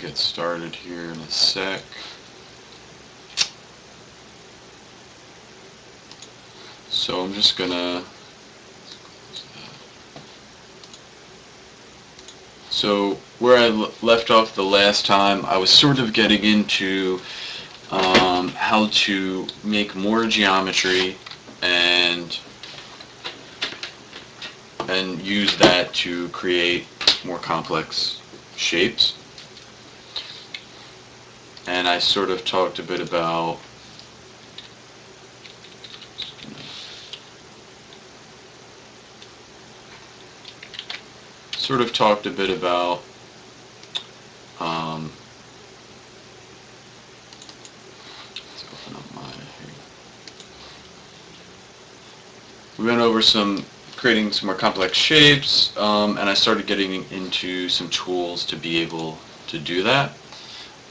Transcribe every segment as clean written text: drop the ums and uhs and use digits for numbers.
get started here in a sec. So I'm just gonna, so where I left off the last time, I was sort of getting into how to make more geometry and use that to create more complex shapes. And I sort of talked a bit about let's open up my, we went over creating some more complex shapes, and I started getting into some tools to be able to do that.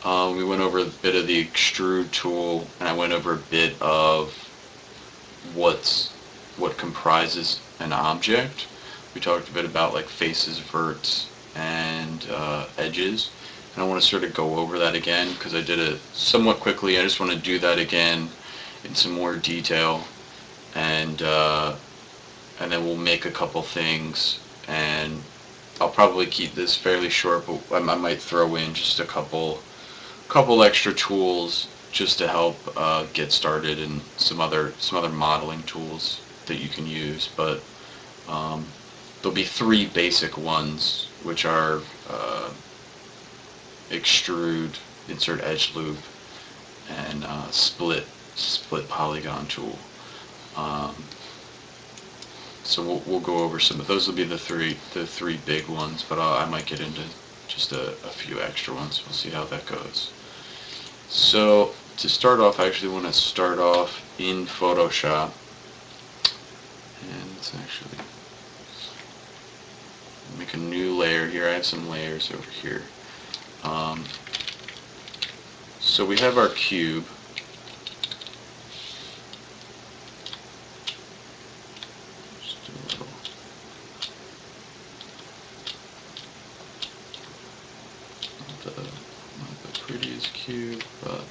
We went over a bit of the Extrude tool, and I went over a bit of what comprises an object. We talked a bit about like faces, verts, and edges, and I want to sort of go over that again because I did it somewhat quickly. I just want to do that again in some more detail, and then we'll make a couple things, and I'll probably keep this fairly short, but I might throw in just a couple extra tools just to help get started, and some other modeling tools that you can use. But there'll be three basic ones, which are Extrude, insert edge loop, and split polygon tool. So we'll go over some of those. Will be the three big ones, but I might get into just a few extra ones. We'll see how that goes. So to start off, I actually want to start off in Photoshop, and let's actually make a new layer here. I have some layers over here. So we have our cube. Just a little. Not the prettiest cube, but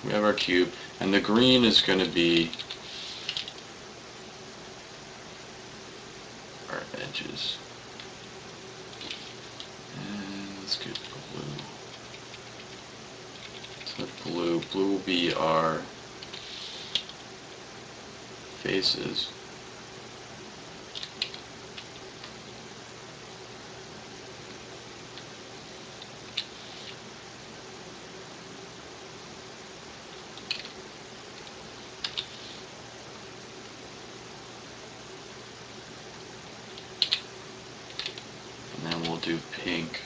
we have our cube, and the green is going to be our edges. And let's get blue. So blue will be our faces. And then we'll do pink,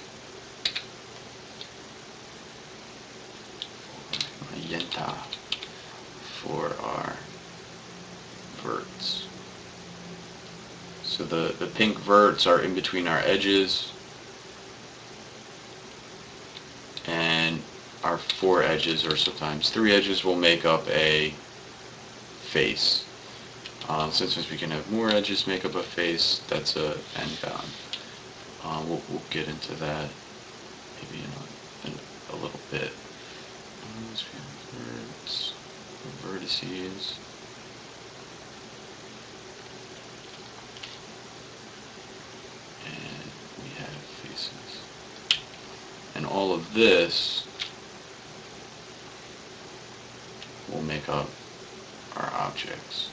magenta, for our verts. So the pink verts are in between our edges, and our 4 edges, or sometimes 3 edges, will make up a face. Since we can have more edges make up a face, that's a n-bound. We'll get into that maybe in a little bit. Verts, vertices. And we have faces. And all of this will make up our objects.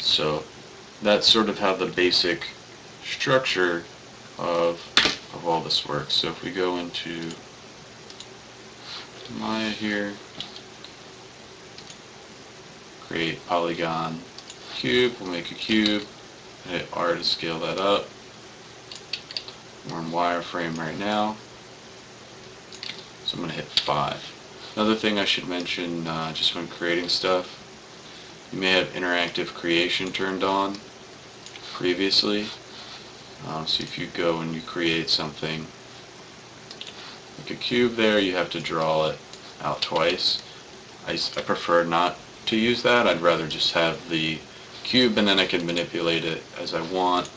So that's sort of how the basic structure of all this works. So if we go into Maya here, create polygon cube, we'll make a cube, hit R to scale that up. We're in wireframe right now, so I'm going to hit 5. Another thing I should mention, just when creating stuff, you may have interactive creation turned on previously. So if you go and you create something like a cube there, you have to draw it out twice. I prefer not to use that. I'd rather just have the cube, and then I can manipulate it as I want.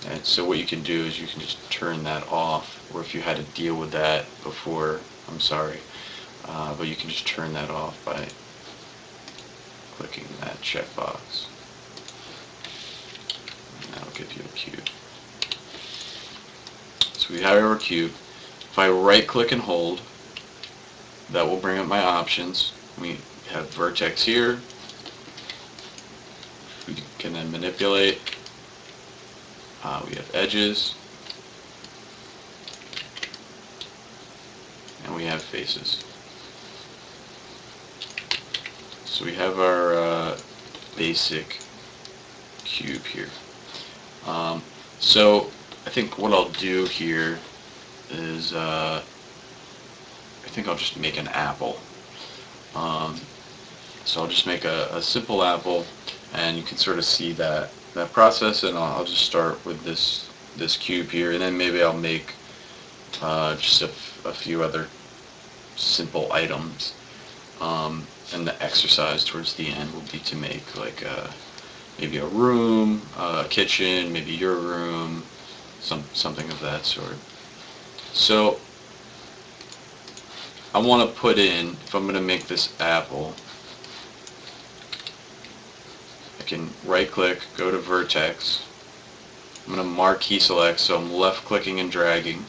And so what you can do is you can just turn that off, or if you had to deal with that before, I'm sorry, but you can just turn that off by clicking that checkbox. And that'll give you a cube. So we have our cube. If I right click and hold, that will bring up my options. We have vertex here. We can then manipulate. We have edges. And we have faces. So we have our basic cube here. So I think what I'll do here is I think I'll just make an apple. So I'll just make a simple apple, and you can sort of see that process, and I'll just start with this cube here, and then maybe I'll make just a few other simple items. And the exercise towards the end will be to make like maybe a room, a kitchen, maybe your room, something of that sort. So I want to put in, if I'm going to make this apple, I can right click, go to vertex. I'm going to marquee select, so I'm left clicking and dragging.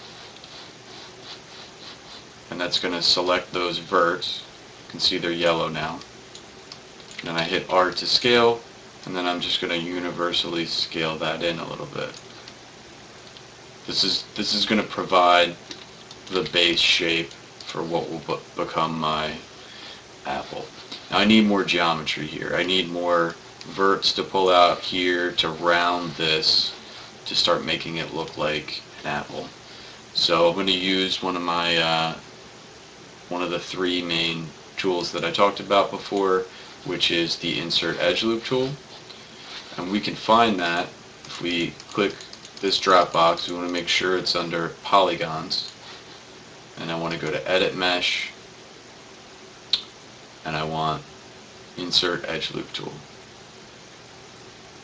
And that's going to select those verts. You can see they're yellow now. And then I hit R to scale, and then I'm just going to universally scale that in a little bit. This is going to provide the base shape for what will become my apple. Now I need more geometry here. I need more verts to pull out here to round this to start making it look like an apple. So I'm going to use one of my one of the three main tools that I talked about before, which is the Insert Edge Loop tool. And we can find that if we click this drop box. We want to make sure it's under polygons. And I want to go to Edit Mesh, and I want Insert Edge Loop tool.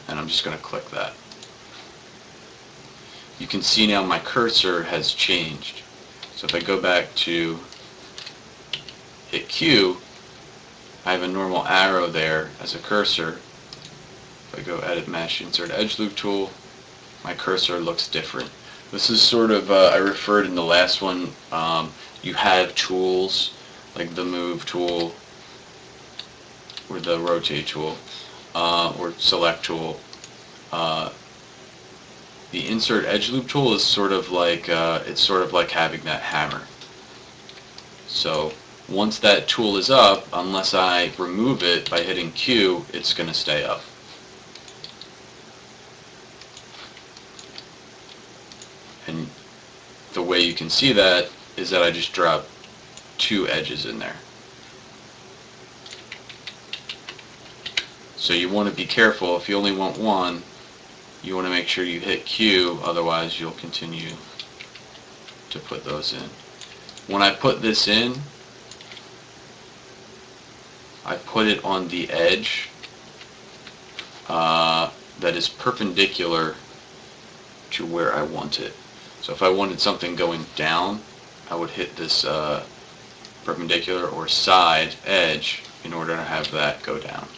And I'm just going to click that. You can see now my cursor has changed. So if I go back to hit Q, I have a normal arrow there as a cursor. If I go Edit Mesh, Insert Edge Loop tool, my cursor looks different. This is sort of, I referred in the last one, you have tools like the Move tool or the Rotate tool or Select tool. The Insert Edge Loop tool is sort of like, it's sort of like having that hammer. So once that tool is up, unless I remove it by hitting Q, it's going to stay up. And the way you can see that is that I just dropped two edges in there. So you want to be careful. If you only want one, you want to make sure you hit Q, otherwise you'll continue to put those in. When I put this in, I put it on the edge that is perpendicular to where I want it. So if I wanted something going down, I would hit this perpendicular or side edge in order to have that go down.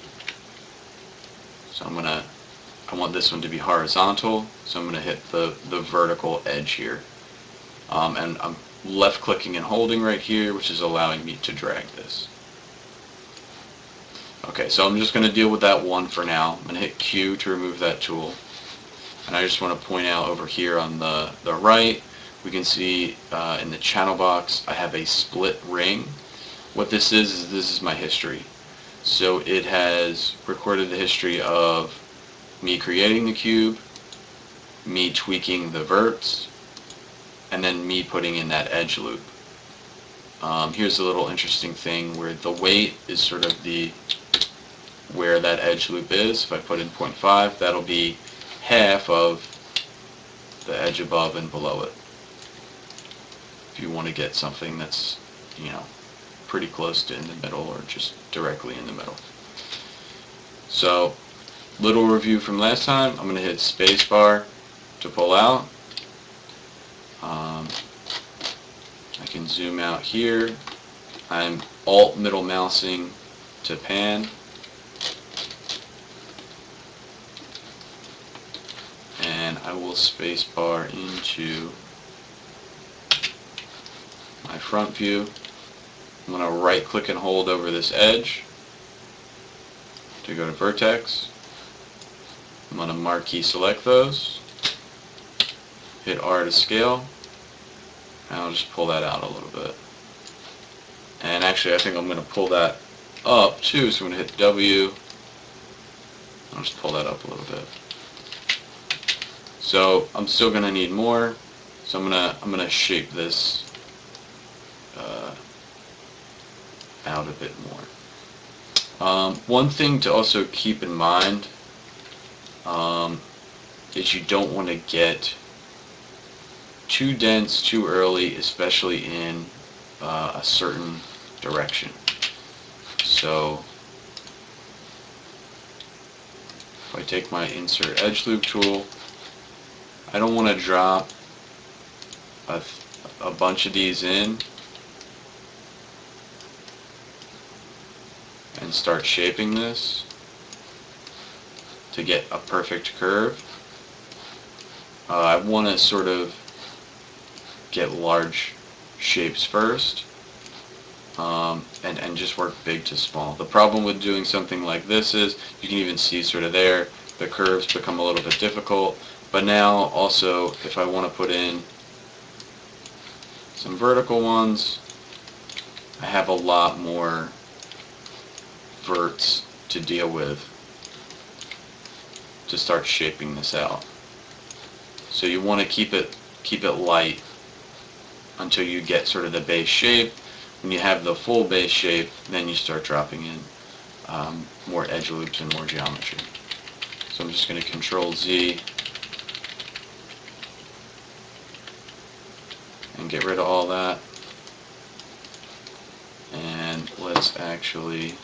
So I want this one to be horizontal, so I'm going to hit the vertical edge here. And I'm left clicking and holding right here, which is allowing me to drag this. Okay, so I'm just going to deal with that one for now. I'm going to hit Q to remove that tool. And I just want to point out over here on the right, we can see in the channel box I have a split ring. What this is this is my history. So it has recorded the history of me creating the cube, me tweaking the verts, and then me putting in that edge loop. Here's a little interesting thing where the weight is sort of where that edge loop is. If I put in 0.5, that'll be half of the edge above and below it. If you want to get something that's, pretty close to in the middle or just directly in the middle. So, little review from last time. I'm going to hit spacebar to pull out. I can zoom out here. I'm alt middle mousing to pan. And I will spacebar into my front view. I'm going to right click and hold over this edge to go to vertex. I'm going to marquee select those, hit R to scale, and I'll just pull that out a little bit. And actually I think I'm going to pull that up too, so I'm going to hit W. I'll just pull that up a little bit. So I'm still going to need more, so I'm going to shape this out a bit more. One thing to also keep in mind is you don't want to get too dense too early, especially in a certain direction. So if I take my insert edge loop tool, I don't want to drop a bunch of these in and start shaping this to get a perfect curve. I want to sort of get large shapes first and just work big to small. The problem with doing something like this is you can even see sort of there the curves become a little bit difficult. But now also if I want to put in some vertical ones, I have a lot more verts to deal with to start shaping this out. So you want to keep it light until you get sort of the base shape. When you have the full base shape, then you start dropping in more edge loops and more geometry. So I'm just going to Control Z and get rid of all that. And let's actually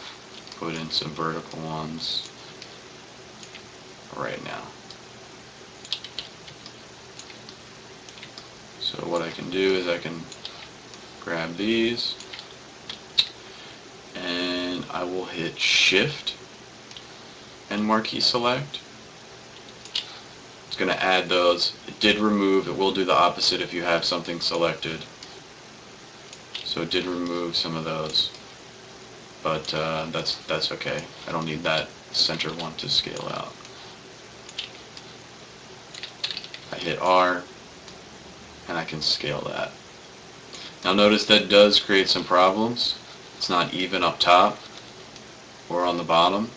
put in some vertical ones right now. So what I can do is I can grab these and I will hit Shift and marquee select. It's going to add those. It did remove. It will do the opposite if you have something selected. So it did remove some of those, but that's okay. I don't need that center one to scale out. I hit R and I can scale that. Now notice that does create some problems. It's not even up top or on the bottom.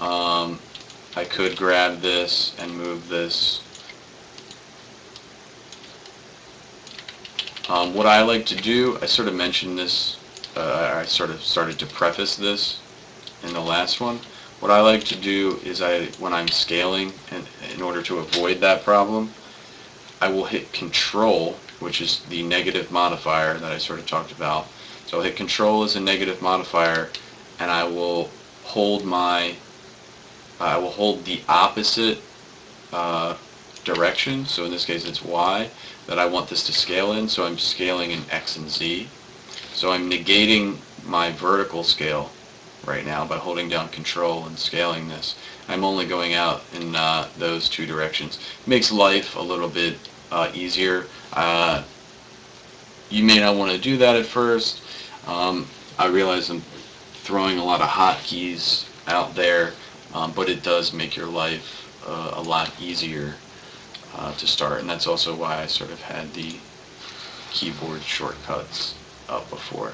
I could grab this and move this. What I like to do, I sort of mentioned this, I sort of started to preface this in the last one. What I like to do is when I'm scaling, and in order to avoid that problem, I will hit Control, which is the negative modifier that I sort of talked about. So I'll hit Control as a negative modifier, and I will hold the opposite direction. So in this case it's Y that I want this to scale in. So I'm scaling in X and Z. So I'm negating my vertical scale right now by holding down Control and scaling this. I'm only going out in those two directions. It makes life a little bit easier. You may not want to do that at first. I realize I'm throwing a lot of hotkeys out there, but it does make your life a lot easier to start, and that's also why I sort of had the keyboard shortcuts up before.